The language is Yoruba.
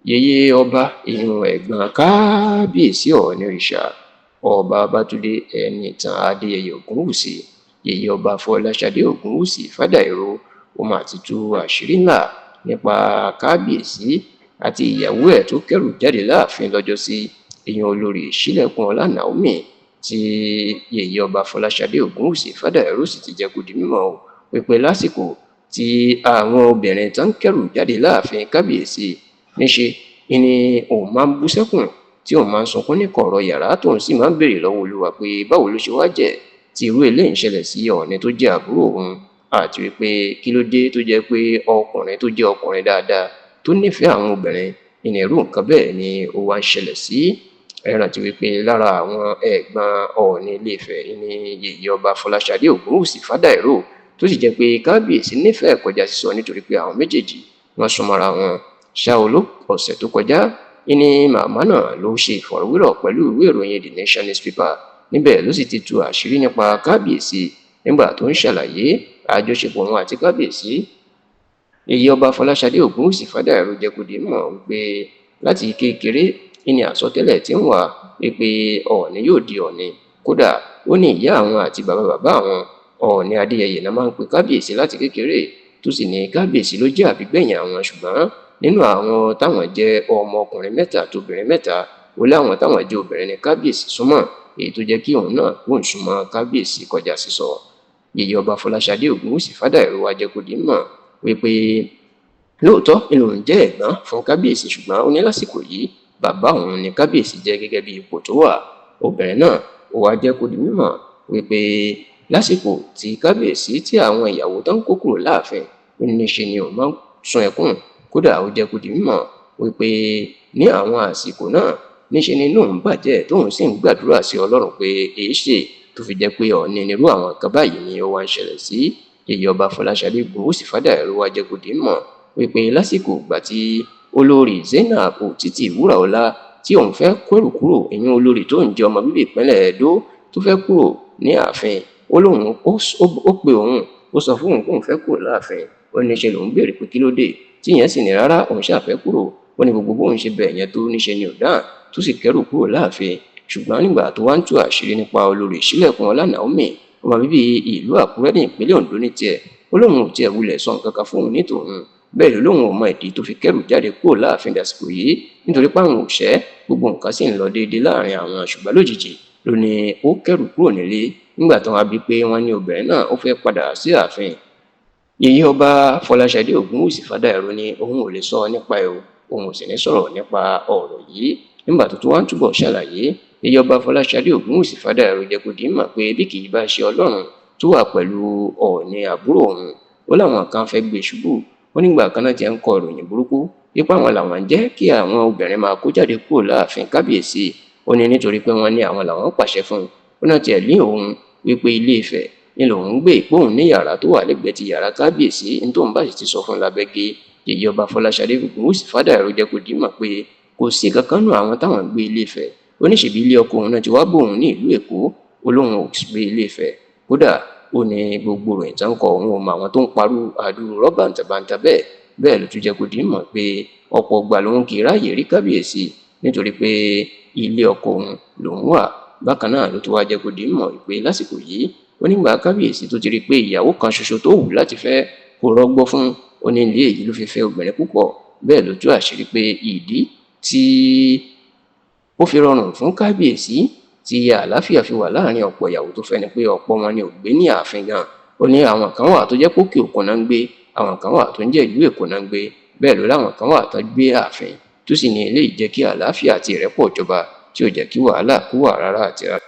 yèyé ọba ìyún ẹ̀gbọ́n kábíyèsí ọ̀ọ̀nìrìṣà ọba Babátúndé Ẹniìtàn Adéyẹyè Ògúnwùsì yèyé ọba Fọláṣadé Ògúnwùsì Fádàìró ó mà ti tú àṣírí ńlá nípa kábíyèsí àti ìyàwó ẹ̀ tó kẹ́rù jáde láàfin lọ́jọ́sí ìyún olórí Sílẹ̀kùnọlá Naomi tí yèyé ọba Fọláṣadé Ògúnwùsì Fádàìró sì ti jẹ́ kó di mímọ̀ wípé lásìkò tí àwọn obìnrin tó ń kẹ́rù jáde láàfin kábíyèsí níṣe ni òun máa ń bú sẹ́kùn tí òun máa ń sunkún ní kọ̀rọ̀ yàrá tóun sì máa ń béèrè lọ́wọ́ Olúwa pé báwo ló ṣe wá jẹ́ tí irú eléyìí ń ṣẹlẹ̀ sí Ọọ̀ni tó jẹ́ àbúrò òun àti wípé kí ló dé tó jẹ́ pé ọkùnrin tó jẹ́ ọkùnrin dáadáa tó nífẹ̀ẹ́ àwọn obìnrin ìní irú nǹkan bẹ́ẹ̀ ni ó wá ń ṣẹlẹ̀ sí. Ẹ rántí wípé lára àwọn ẹ̀gbọ́n Ọọ̀ni Ilé-Ifẹ̀ ní yèyé ọba Fọláṣadé Ògúnwùsì Fádàìró tó sì jẹ́ pé kábíyèsí nífẹ̀ẹ́ kọjá sísọ nítorí pé àwọn méjèèjì wọ́n súnmọ́ra wọn. Ṣá o ọ̀sẹ̀ tó kọjá ní màmá náà ló ṣe ìfọ̀rọ̀wérọ̀ pẹ̀lú ìwé ìròyìn The Nation newspaper níbẹ̀ ló sì ti tú àṣírí nípa kábíyèsí nígbà tó ń ṣàlàyé àjọṣepọ̀ wọn àti kábíyèsí. Yèyé ọba Fọláṣadé Ògúnwùsì Fádàìró jẹ́ kó di mọ̀ wípé láti kékeré ní àsọtẹ́lẹ̀ tí ń wà wípé Ọọ̀ni yóò di Ọọ̀ni, kódà ó ní ìyá àwọn àti bàbá àwọn Ọọ̀ni Adéyẹyè náà máa ń pe kábíyèsí láti kékeré tó sì ní kábíyèsí ló jẹ́ àbígbẹ̀yìn àwọn, ṣùgbọ́n nínú àwọn táwọn jẹ́ ọmọ ọkùnrin mẹ́ta àti obìnrin mẹ́ta ó láwọn táwọn jẹ́ obìnrin ní kábíyèsí súnmọ́, èyí tó jẹ́ kí òun náà kóun súnmọ́ kábíyèsí kọjá sísọ. Yèyé ọba Fọláṣadé Ògúnwùsì Fádàìró wá jẹ́ kó di mọ̀ wípé lóòótọ́ ni òun jẹ́ ẹ̀gbọ́n fún kábíyèsí, ṣùgbọ́n ó ní lásìkò yìí bàbá òun ni kábíyèsí jẹ́ gẹ́gẹ́ bí ipò tó wà. Obìnrin náà ó wá jẹ́ kó di mímọ̀ wípé lásìkò tí kábíyèsí tí àwọn ìyàwó tó ń kó kúrò láàfin níṣe ni òun máa ń sun ẹkún, kódà ó jẹ́ kó di mímọ̀ wípé ní àwọn àsìkò náà níṣe ni inú òun bàjẹ́ tóun sì ń gbàdúrà sí Ọlọ́run pé èé ṣe tó fi jẹ́ pé Ọọ̀ni nírú àwọn nǹkan báyìí ni ó wá ń ṣẹlẹ̀ sí. Yèyé ọba Fọláṣadé Ògúnwùsì Fádàìró wá jẹ́ kó di mímọ̀ wípé lásìkò ìgbà tí olórí Zainab Òtítì Wúràọlá tí òun fẹ́ kẹ́rù kúrò ìyún olórí tó ń jẹ́ ọmọ bíbí ìpínlẹ̀ Ẹdó tó fẹ́ kúrò ní ààfin ó lóun ó pe òun ó sọ fún òun pé òun fẹ́ kúrò láàfin ó níṣe lòun béèrè pé kí ló dé tí ìyẹn sì ní rárá òun ṣàfẹ́ kúrò ó ní gbogbo bóun ṣe bẹ̀ yẹn tó níṣe ni ò dáhùn tó sì kẹ́rù kúrò láàfin. Ṣùgbọ́n nígbà tó wá ń tú àṣírí nípa olórí Sílẹ̀kùnọlá Naomi ọmọ bíbí ìlú Àkúrẹ́ ní ìpínlẹ̀ Oǹdó ní tiẹ̀ ó lóun ò tiẹ̀ wulẹ̀ sọ nǹkan kan fóun ní tòun, bẹ́ẹ̀ ló lóun ò mọ ìdí tó fi kẹ́rù jáde kúrò láàfin dàsìkò yìí nítorí pé àwọn òṣẹ́ gbogbo nǹkan sì ń lọ déédéé láàrin àwọn, ṣùgbọ́n lójijì ló ní ó kẹ́rù kúrò nílé nígbà tó wá bí pé wọ́n ní obìnrin náà ó fẹ́ padà sí ààfin. Yèyé ọba Fọláṣadé Ògúnwùsì Fádàìró ní òun ò lè sọ nípa ẹ̀ o, òun ò sì ní sọ̀rọ̀ nípa ọ̀rọ̀ yìí. Nígbà tó tún wá ń túbọ̀ ṣàlàyé yèyé ọba Fọláṣadé Ògúnwùsì Fádàìró jẹ́ kó di mọ̀ pé bí kì í bá ṣe Ọlọ́run tó wà pẹ̀lú Ọọ̀ni àbúrò òun ó láwọn kan fẹ́ gbé ṣubú, ó nígbà kan náà ti ń kọ ìròyìn burúkú wípé àwọn làwọn ń jẹ́ kí àwọn obìnrin máa kó jáde kúrò láàfin kábíyèsí, ó ní nítorí pé wọ́n ní àwọn làwọn pàṣẹ fún un, ó náà tiẹ̀ lé òun wípé Ilé-Ifẹ̀ ni lòun ń gbé ìpóhùn ní yàrá tó wà lẹ́gbẹ̀ẹ́ ti yàrá kábíyèsí ní tóun bá sì ti sọ fún lábẹ́gẹ́. Yèyé ọba Fọláṣadé Ògúnwùsì Fádàìró jẹ́ kó di mọ̀ pé kò sí kankan nù àwọn táwọn gbé Ilé-Ifẹ̀, oníṣèbí ilé ọkọ òun náà ti wá bóun ní ìlú Èkó ó lóun ò gbé Ilé-Ifẹ̀, kódà ó ní gbogbo ròyìn tó ń kọ òun ò mọ àwọn tó ń parú àdúrú rọ́bàǹtàbàǹtà bẹ́ẹ̀ ló tún jẹ́ kó di mọ̀ pé ọ̀pọ̀ ọgbà lòun kì í ráàyè rí kábíyèsí nítorí pé ilé ọkọ òun lòun wà. Bákan náà ló tún wá jẹ́ kó di mọ̀ pé lásìkò yìí onígbà kábíyèsí tó ti rí pé ìyàwó kan ṣoṣo tó wù láti fẹ́ kó rọ́gbọ́ fún oní ilé èyí ló fi fẹ́ obìnrin púpọ̀. Bẹ́ẹ̀ ló tú àṣírí pé ìdí tí ó fi rọrùn fún kábíyèsí tí àlàáfíà fi wà láàrin ọ̀pọ̀ ìyàwó tó fẹ́ ni pé ọ̀pọ̀ wọn ni ò gbé ní ààfin gan. Ó ní àwọn kan wà tó jẹ́ pókè òkun náà ń gbé, àwọn kan wà tó ń jẹ́ ìlú Èkó náà ń gbé, bẹ́ẹ̀ ló láwọn kan wà tó gbé ààfin tó sì ní eléyìí jẹ́ kí àlàáfíà àti ìrẹ́pọ̀ jọba tí ò jẹ́ kí wàhálà kó wà rárá àti rárá.